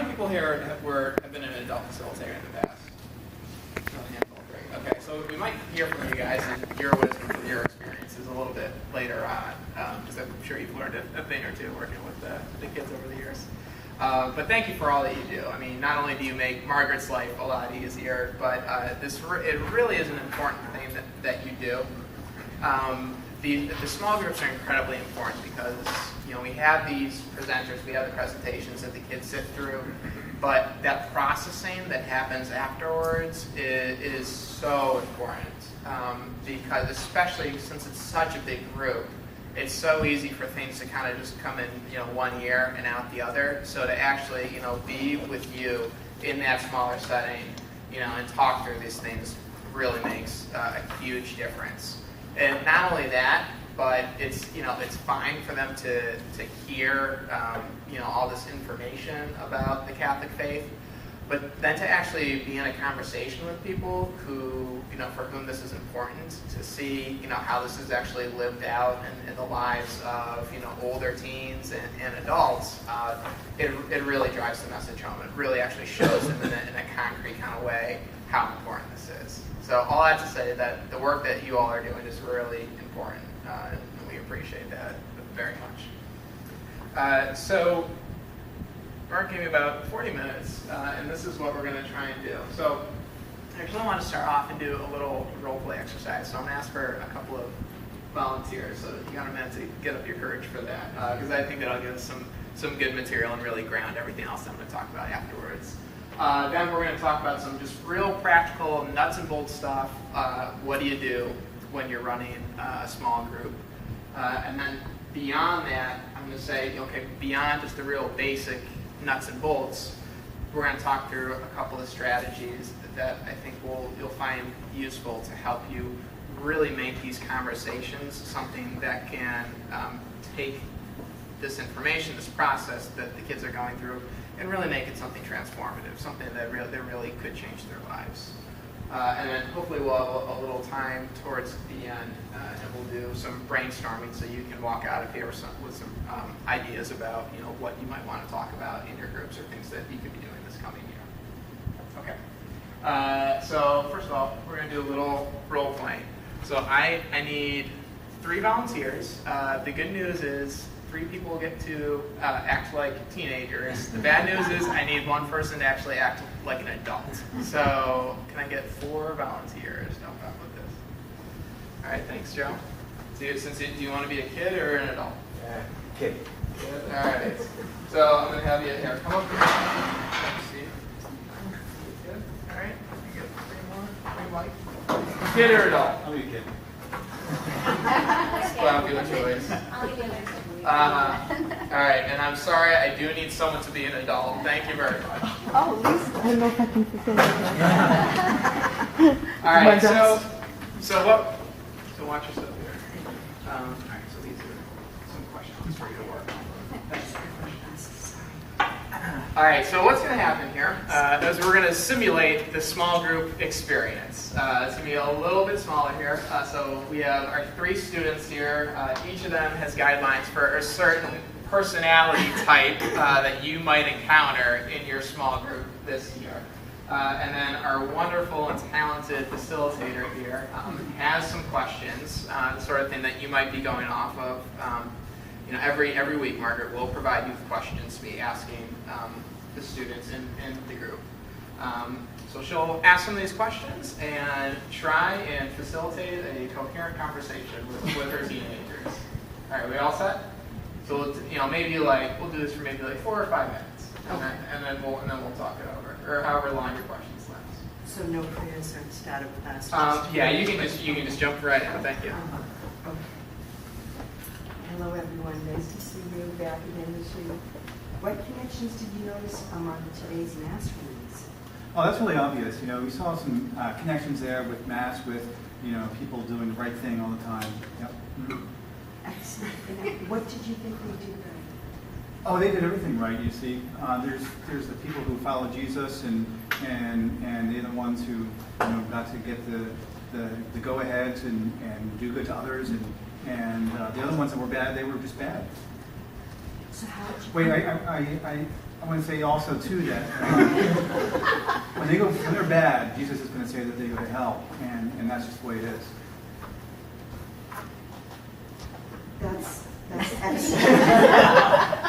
many people here have been an adult facilitator in the past? A handful, great. Okay, so we might hear from you guys and hear what has been from your experiences a little bit later on, because I'm sure you've learned a thing or two working with the kids over the years. But thank you for all that you do. I mean, not only do you make Margaret's life a lot easier, but it really is an important thing that you do. The small groups are incredibly important because we have these presenters, we have the presentations that the kids sit through, but that processing that happens afterwards is so important because especially since it's such a big group, it's so easy for things to kind of just come in one ear and out the other. So to actually be with you in that smaller setting and talk through these things really makes a huge difference. And not only that, but it's fine for them to hear all this information about the Catholic faith, but then to actually be in a conversation with people who for whom this is important, to see how this is actually lived out in the lives of older teens and adults, it really drives the message home. It really actually shows them in a concrete kind of way how important this is. So all I have to say that the work that you all are doing is really important, and we appreciate that very much. So Mark gave me about 40 minutes, and this is what we're going to try and do. So I actually want to start off and do a little role play exercise. So I'm going to ask for a couple of volunteers, so you got a minute to get up your courage for that, because I think that'll give us some good material and really ground everything else I'm going to talk about afterwards. Then we're going to talk about some just real practical nuts and bolts stuff. What do you do when you're running a small group? And then beyond that, I'm going to say, okay, beyond just the real basic nuts and bolts, we're going to talk through a couple of strategies that I think you'll find useful to help you really make these conversations something that can take this information, this process that the kids are going through, and really make it something transformative, something that really could change their lives. And then hopefully we'll have a little time towards the end, and we'll do some brainstorming so you can walk out of here with some ideas about what you might want to talk about in your groups or things that you could be doing this coming year. Okay. So first of all, we're going to do a little role playing. So I need 3 volunteers. The good news is 3 people get to act like teenagers. The bad news is I need 1 person to actually act like an adult. So can I get 4 volunteers to help out with this? All right, thanks, Joe. So do you want to be a kid or an adult? Kid. Kid. All right. So I'm going to have you here. Come up here. See? Kid. All right. You get 3 more. 3 Mike. Kid or adult? I'll be a kid. Well, give a choice. I'll give you a All right, and I'm sorry, I do need someone to be an adult. Thank you very much. Oh, at least I don't know if I can fulfill that. All right, so watch yourself here. All right, so these are some questions for you to work on. All right, so what's going to happen here is we're going to simulate the small group experience. It's going to be a little bit smaller here. So we have our 3 students here. Each of them has guidelines for a certain personality type that you might encounter in your small group this year. And then our wonderful and talented facilitator here has some questions, the sort of thing that you might be going off of. Every week, Margaret will provide you with questions to be asking the students in the group. So she'll ask some of these questions and try and facilitate a coherent conversation with her teenagers. All right, we all set? So maybe we'll do this for maybe 4 or 5 minutes, and then we'll talk it over, or however long your questions last. So no prayers or start of class? Yeah, you can just jump right in. Thank you. Okay. Hello, everyone. Nice to see you back again this year. What connections did you notice among today's mass readings? Oh, that's really obvious. We saw some connections there with Mass, with people doing the right thing all the time. Yep. Mm-hmm. Excellent. And what did you think they did right? Oh, they did everything right. You see, there's the people who follow Jesus, and they're the ones who got to get the go-aheads and do good to others, and the other ones that were bad, they were just bad. So how did you... Wait, I want to say also too that when they're bad, Jesus is going to say that they go to hell, and that's just the way it is. That's excellent.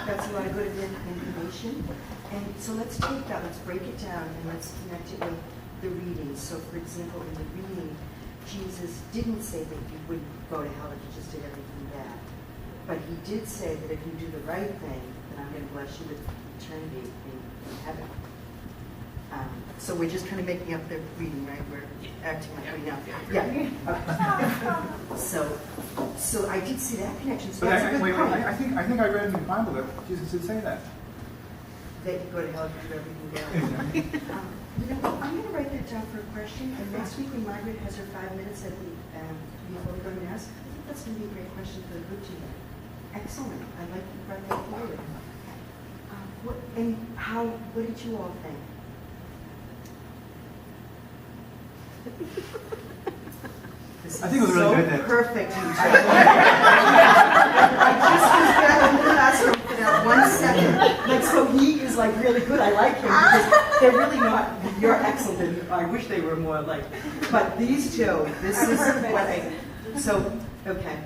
That's a lot of good information. And so let's take that, let's break it down, and let's connect it with the reading. So for example, in the reading, Jesus didn't say that you would go to hell if you just did everything bad. But he did say that if you do the right thing, then I'm going to bless you with eternity in heaven. So we're just kind of making up the reading, right? We're acting like we know. Yeah. So I did see that connection. So But that's a good wait, point. I think I read in the Bible that Jesus did say that. That you go to hell if you do everything bad. I'm going to write that down for a question. And next week when Margaret has her 5 minutes at the before we go to mass, I think that's going to be a great question for the group today. Excellent. I'd like to bring that forward. What did you all think? This I think it was really so good that- perfect. I just was back in the classroom for that 1 second. Like, so he is like really good. I like him because they're really not. You're excellent. And I wish they were more like. But these two, this is what I. So okay.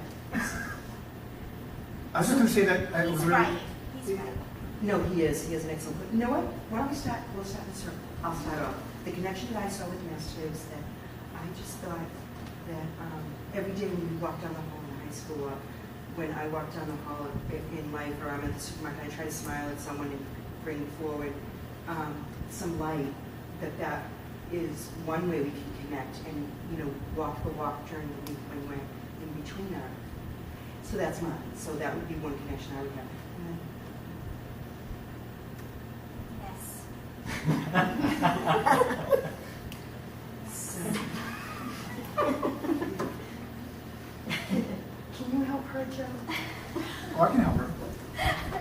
I was just going to say that it was He's really. right. He's right. No, he is. He has an excellent. You know what? Why don't we start? We'll start the circle. I'll start off. The connection that I saw with Mass today was that I just thought that every day when you walk down the hall in high school, or when I walk down the hall in life, or I'm at the supermarket, I try to smile at someone and bring forward some light. That is one way we can connect and walk the walk during the week when we're in between our. So that's mine. So that would be one connection I would have. Yes. So, can you help her, Joe? Oh, I can help her.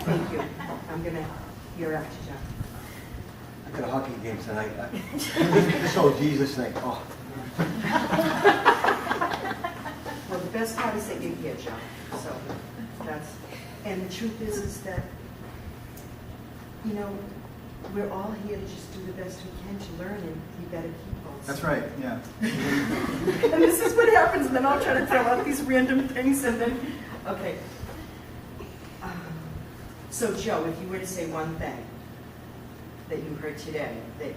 Thank you. You're after Joe. I got a hockey game tonight. This whole Jesus thing. Oh. Well, the best part is that you're here, Joe. So and the truth is that, we're all here to just do the best we can to learn and be better people. That's right. Yeah. And this is what happens, and then I'll try to throw out these random things, and then, okay. So, Joe, if you were to say one thing that you heard today that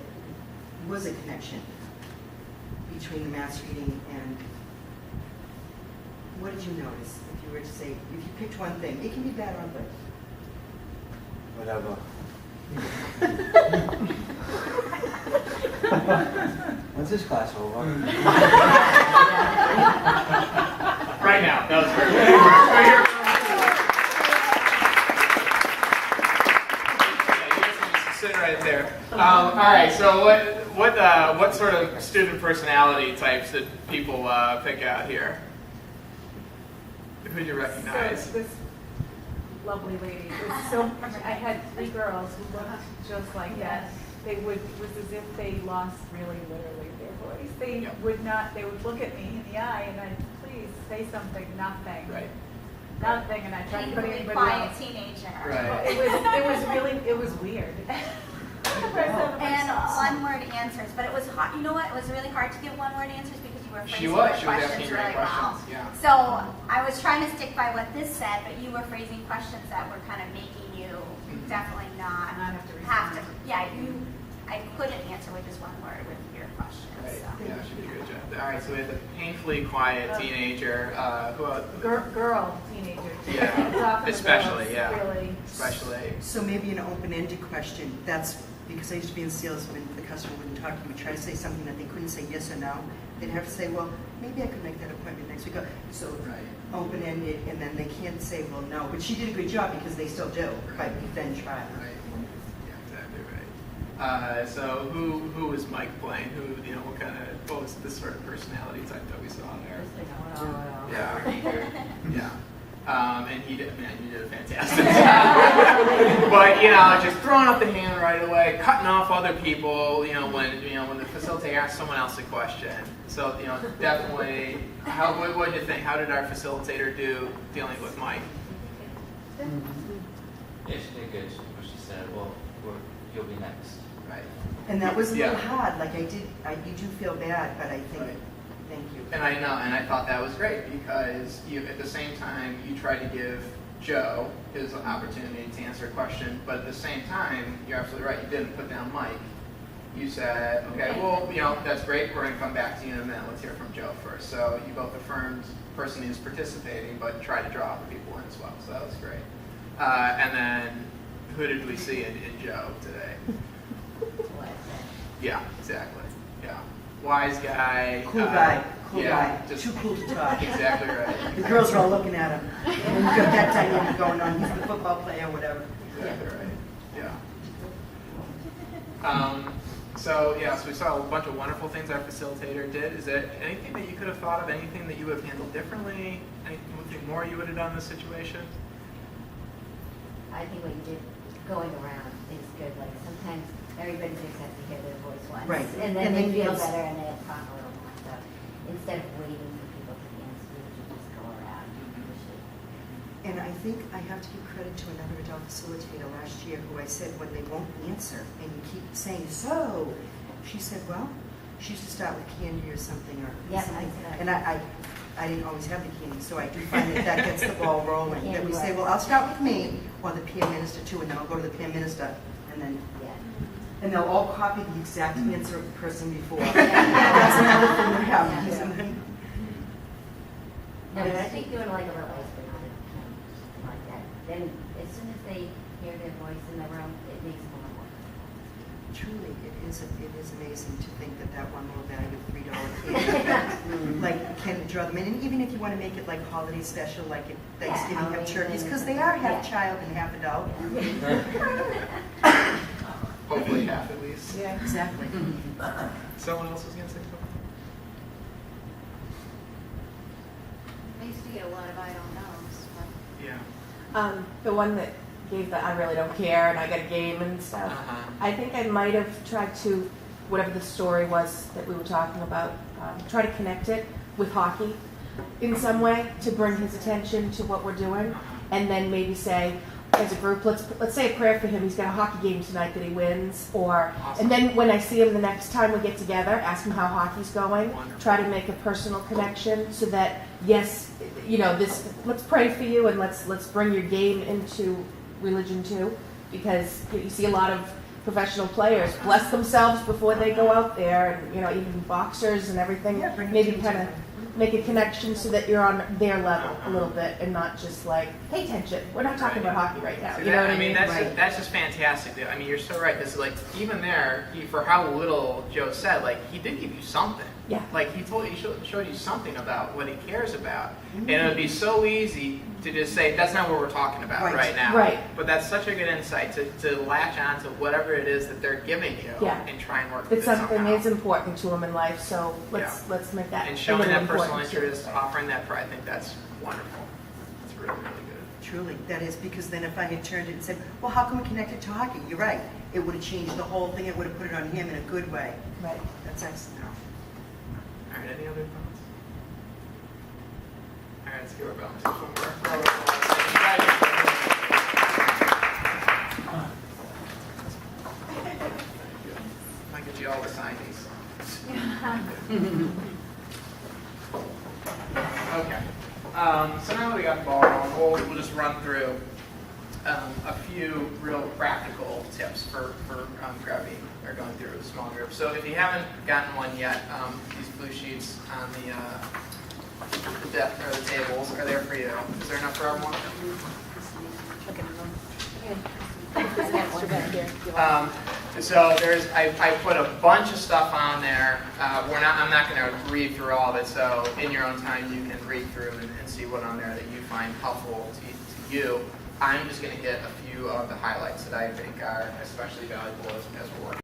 was a connection between the mass reading and what did you notice? If you were to say, if you picked one thing, it can be bad or good. Whatever. When's this class over? Right now. That was perfect. Sit right there. All right. So what sort of student personality types did people pick out here? Who did you recognize? So this lovely lady was so. I had 3 girls who looked just like that. It was as if they lost really literally their voice. They would not. They would look at me in the eye and I'd please say something. Nothing. Right. Nothing. And I tried to put Painfully anybody quiet else. teenager. Right. It was weird. And one-word answers, but it was hard. You know what? It was really hard to give one-word answers because you were She phrasing was. your She was questions asking great really well. questions. Yeah. So I was trying to stick by what this said, but you were phrasing questions that were kind of making you definitely not Not have to have to. respond. Yeah, I couldn't answer with just one word with your questions. Right. So. Yeah, she did a good job. All right. So we had the painfully quiet teenager. Who else? Girl, teenager. Yeah. It's often the Especially. girls, Yeah. Really. Especially. So maybe an open-ended question. That's because I used to be in sales when the customer wouldn't talk. You would try to say something that they couldn't say yes or no. They'd have to say, well, maybe I could make that appointment next week. So Right. open-ended, and then they can't say, well, no. But she did a good job because they still do. But then try. Right. Yeah, exactly right. So who was Mike playing? What was this sort of personality type that we saw there? Yeah. Yeah. And he did, man, you did a fantastic job. But, just throwing up the hand right away, cutting off other people, when the facilitator asks someone else a question. So, definitely, what did you think? How did our facilitator do dealing with Mike? Yeah, she did good. What she said, well, we're you'll be next. Right. And that was a little Yeah. hard, like you do feel bad, but I think, Right. thank you. And I know, and I thought that was great because you, at the same time, you try to give Joe his opportunity to answer a question, but at the same time, you're absolutely right, you didn't put down Mike. You said, okay, well, that's great, we're gonna come back to you in a minute, let's hear from Joe first. So you both affirmed the person who's participating, but tried to draw other people in as well, so that was great. And then, who did we see in Joe today? Yeah, exactly, yeah. Wise guy. Cool guy, cool yeah, guy, just too cool to talk. Exactly right. The girls are all looking at him. And you've got that dynamic going on, he's the football player or whatever. Exactly right, yeah. So we saw a bunch of wonderful things our facilitator did. Is there anything that you could have thought of, anything that you would have handled differently, anything more you would have done in this situation? I think what you did going around is good. Like sometimes everybody just has to hear their voice once. Right. And then And they then feel it's- better and they talk a little more. So instead of waiting for people to answer, you just go around and push it. And I think I have to give credit to another adult facilitator last year who I said, when they won't answer and you keep saying, so, she said, well, she should start with candy or something or Yeah, something. I And I didn't always have the candy, so I do find that gets the ball rolling. That we say, Candy well, I'll start with me or the peer minister too, and then I'll go to the peer minister. Yeah. And they'll all copy the exact answer of the person before. That's another thing that happens. Yeah. And then- No, but I think doing like a little icebreaker, something like that. Then as soon as they hear their voice in the room, it makes them more. Truly, it is amazing to think that one little bag of $3 candy, like, can draw them in. And even if you want to make it like holiday special, like at Thanksgiving, you have Halloween turkeys, because things. they are half Yeah. child and half adult. Hopefully half at least. Yeah. Exactly. Someone else was going to say something? I used to get a lot of I don't knows, but Yeah. The one that gave the I really don't care and I got a game and stuff. Uh-huh. I think I might have tried to, whatever the story was that we were talking about, try to connect it with hockey in some way to bring his attention to what we're doing, and then maybe say, as a group, let's say a prayer for him. He's got a hockey game tonight that he wins, or Awesome. and then when I see him the next time we get together, ask him how hockey's going. Wonderful. Try to make a personal connection so that yes, this. Let's pray for you and let's bring your game into religion too, because you see a lot of professional players bless themselves before they go out there, and even boxers and everything. Yeah, bring it Maybe to each kind of other. make a connection so that you're on their level a little bit and not just like, pay attention. We're not talking about hockey right now. So You know what I mean? that's just fantastic. I mean, you're so right. Because like even there, for how little Joe said, like he did give you something. Yeah. Like he showed you something about what he cares about, and it would be so easy to just say that's not what we're talking about Right. right now. Right. But that's such a good insight to latch on to whatever it is that they're giving you Yeah. and try and work If with it something somehow. is important to them in life, so let's make that And a showing little that personal important too. interest, offering that pride, I think that's wonderful. That's really, really good. Truly, that is, because then if I had turned it and said, well, how can we connect it to hockey? You're right. It would have changed the whole thing. It would have put it on him in a good way. Right. That's excellent. All right, any other thoughts? All right, let's give our balance one more. Might get you all to sign these. Okay. So now that we got the ball rolling, we'll just run through a few real practical tips for grabbing or going through a small group. So if you haven't gotten one yet, these blue sheets on the desk or the tables are there for you. Is there enough for everyone? So I put a bunch of stuff on there. I'm not going to read through all of it. So in your own time, you can read through and see what on there that you find helpful to you. I'm just going to hit a few of the highlights that I think are especially valuable as we're working.